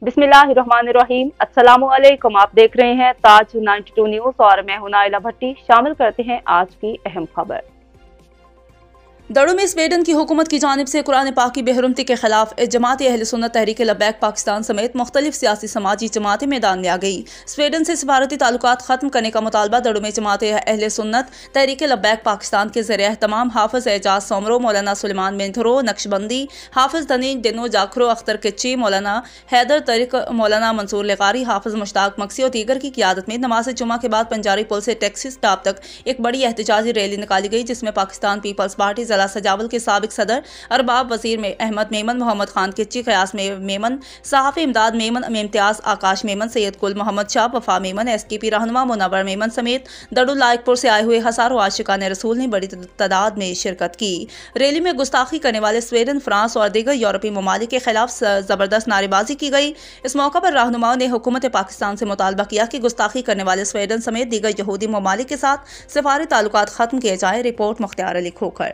बिस्मिल्लाहिर्रहमानिर्रहीम। अस्सलामुअलैकुम। आप देख रहे हैं ताज 92 न्यूज़ और मैं हूं नाइला भट्टी। शामिल करते हैं आज की अहम खबर। दड़ों में स्वीडन की हुकूमत की जानिब से कुरान पाक की बेहरमती के खिलाफ जमात अहले सुन्नत तहरीक लब्बैक पाकिस्तान समेत मुख्तलिफ सियासी समाजी जमातें मैदान में आ गई। स्वीडन से सफारती ताल्लुकात खत्म करने का मुतालबा दड़ों में जमात अहले सुन्नत तहरीक लब्बैक पाकिस्तान के ज़रिए तमाम हाफिज एजाज सोमरो, मौलाना सुलेमान मेंथरो, नक्शबंदी हाफिज दनीन दिनो जाखरो, अख्तर किच्ची, मौलाना हैदर तरीक, मौलाना मंसूर लेगारी, हाफिज मुश्ताक मक्सी और दीगर की क़ियादत में नमाज जुमा के बाद पंजारी पुल से टैक्सी स्टॉप तक एक बड़ी एहतजाजी रैली निकाली गई, जिसमें पाकिस्तान पीपल्स पार्टी जिला सजावल के साबिक सदर अरबाब वजीर में अहमद मेमन, मोहम्मद खान किच्ची, कयास मेमन, सहाफ़ी इमदाद मेमन, इम्तियाज, आकाश मेमन, सैयद कुल मोहम्मद शाह, वफा मेमन, SKP रहनुमा मुनव्वर मेमन समेत दड़ुल लायकपुर से आए हुए हजारों आशिकाने रसूल ने बड़ी तादाद में शिरकत की। रैली में गुस्ताखी करने वाले स्वीडन, फ्रांस और दीगर यूरोपीय ममालिक के खिलाफ जबरदस्त नारेबाजी की गई। इस मौका पर रहनुमाओं ने हुकूमत पाकिस्तान से मुतालबा किया कि गुस्ताखी करने वाले स्वीडन समेत दीगर यहूदी ममालिक के साथ सफारी ताल्लुकात खत्म किए जाए। रिपोर्ट मुख्तार अली खोखर।